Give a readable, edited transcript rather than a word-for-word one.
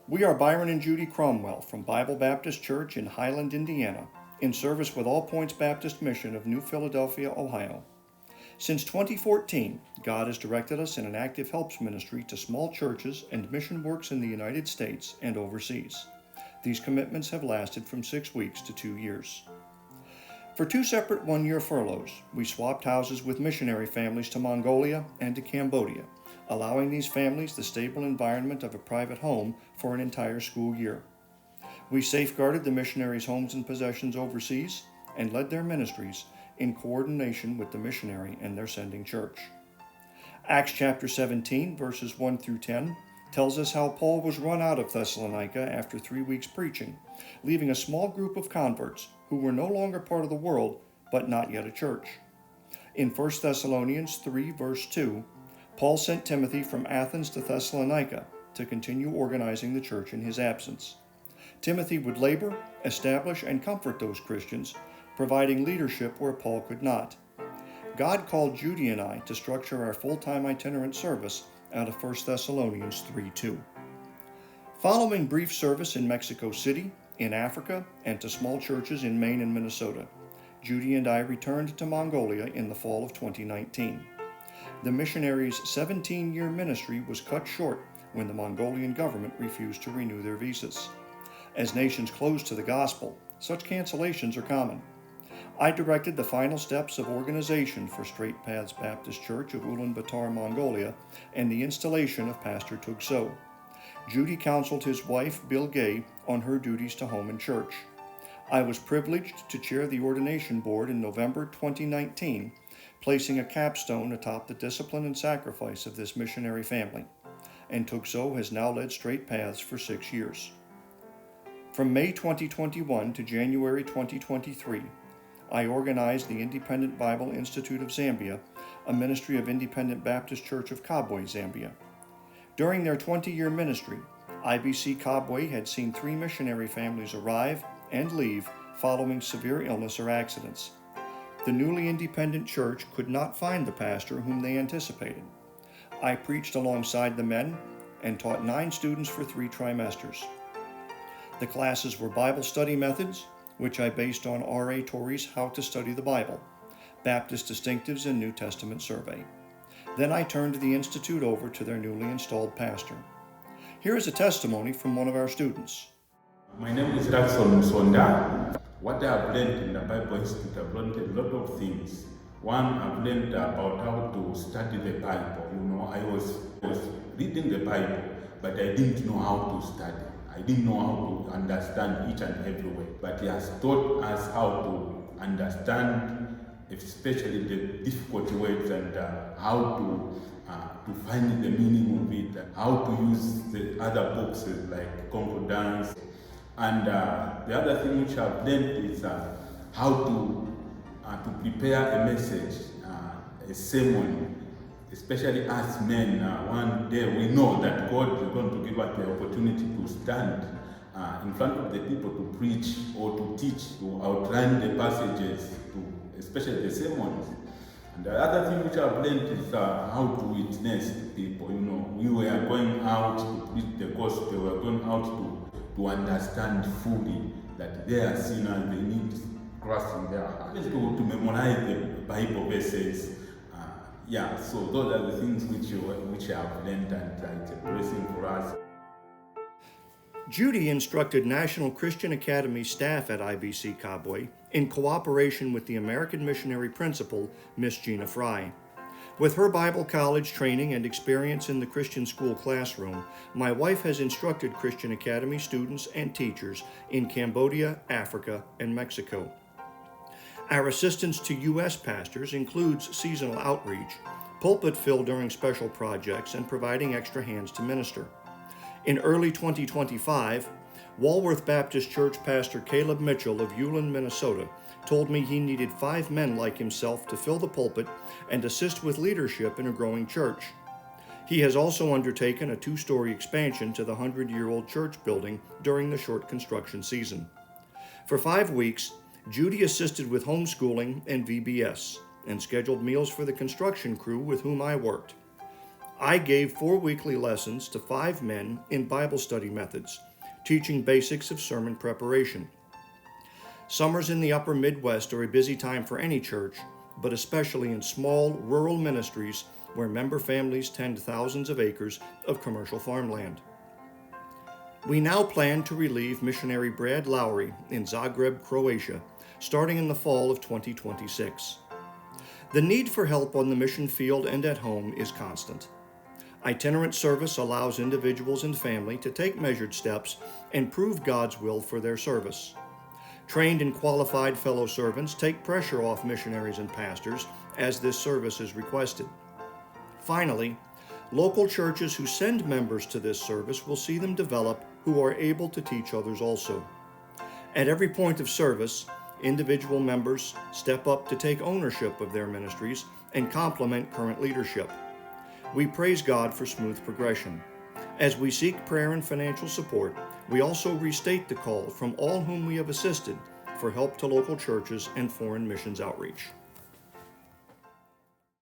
We are Byron and Judy Cromwell from Bible Baptist Church in Highland, Indiana, in service with All Points Baptist Mission of New Philadelphia, Ohio. Since 2014, God has directed us in an active helps ministry to small churches and mission works in the United States and overseas. These commitments have lasted from 6 weeks to 2 years. For 2 separate one-year furloughs, we swapped houses with missionary families to Mongolia and to Cambodia, allowing these families the stable environment of a private home for an entire school year. We safeguarded the missionaries' homes and possessions overseas and led their ministries in coordination with the missionary and their sending church. Acts chapter 17, verses 1 through 10, tells us how Paul was run out of Thessalonica after 3 weeks preaching, leaving a small group of converts who were no longer part of the world, but not yet a church. In 1 Thessalonians 3, verse 2, Paul sent Timothy from Athens to Thessalonica to continue organizing the church in his absence. Timothy would labor, establish, and comfort those Christians, providing leadership where Paul could not. God called Judy and I to structure our full-time itinerant service out of 1 Thessalonians 3:2. Following brief service in Mexico City, in Africa, and to small churches in Maine and Minnesota, Judy and I returned to Mongolia in the fall of 2019. The missionaries' 17-year ministry was cut short when the Mongolian government refused to renew their visas. As nations close to the gospel, such cancellations are common. I directed the final steps of organization for Straight Paths Baptist Church of Ulaanbaatar, Mongolia, and the installation of Pastor Tugso. Judy counseled his wife, Bill Gay, on her duties to home and church. I was privileged to chair the ordination board in November 2019, placing a capstone atop the discipline and sacrifice of this missionary family, and Tugso has now led Straight Paths for 6 years. From May 2021 to January 2023, I organized the Independent Bible Institute of Zambia, a ministry of Independent Baptist Church of Kabwe, Zambia. During their 20-year ministry, IBC Kabwe had seen 3 missionary families arrive and leave following severe illness or accidents. The newly independent church could not find the pastor whom they anticipated. I preached alongside the men and taught 9 students for 3 trimesters. The classes were Bible study methods, which I based on R.A. Torrey's How to Study the Bible, Baptist Distinctives and New Testament Survey. Then I turned the Institute over to their newly installed pastor. Here is a testimony from one of our students. My name is Raxon Sonda. What I've learned in the Bible Institute, I've learned a lot of things. One, I've learned about how to study the Bible. I was reading the Bible, but I didn't know how to study. I didn't know how to understand each and every word. But he has taught us how to understand, especially the difficult words, and how to find the meaning of it, how to use the other books like concordance. And the other thing which I've learned is how to prepare a message, a sermon, especially as men. One day we know that God is going to give us the opportunity to stand in front of the people to preach or to teach, to outline the passages, especially the sermons. And the other thing which I've learned is how to witness to people. We were going out to preach the gospel, we were going out to understand fully that they are sinners, they need Christ in their hearts. To memorize the Bible verses. So those are the things which I have learned, and it's a blessing for us. Judy instructed National Christian Academy staff at IBC Kabwe in cooperation with the American missionary principal, Miss Gina Fry. With her Bible college training and experience in the Christian school classroom, my wife has instructed Christian Academy students and teachers in Cambodia, Africa, and Mexico. Our assistance to U.S. pastors includes seasonal outreach, pulpit fill during special projects, and providing extra hands to minister. In early 2025, Walworth Baptist Church Pastor Caleb Mitchell of Ulen, Minnesota, told me he needed 5 men like himself to fill the pulpit and assist with leadership in a growing church. He has also undertaken a 2-story expansion to the 100-year-old church building during the short construction season. For 5 weeks, Judy assisted with homeschooling and VBS and scheduled meals for the construction crew with whom I worked. I gave 4 weekly lessons to 5 men in Bible study methods, teaching basics of sermon preparation. Summers in the upper Midwest are a busy time for any church, but especially in small, rural ministries where member families tend thousands of acres of commercial farmland. We now plan to relieve missionary Brad Lowry in Zagreb, Croatia, starting in the fall of 2026. The need for help on the mission field and at home is constant. Itinerant service allows individuals and family to take measured steps and prove God's will for their service. Trained and qualified fellow servants take pressure off missionaries and pastors as this service is requested. Finally, local churches who send members to this service will see them develop who are able to teach others also. At every point of service, individual members step up to take ownership of their ministries and complement current leadership. We praise God for smooth progression. As we seek prayer and financial support, we also restate the call from all whom we have assisted for help to local churches and foreign missions outreach.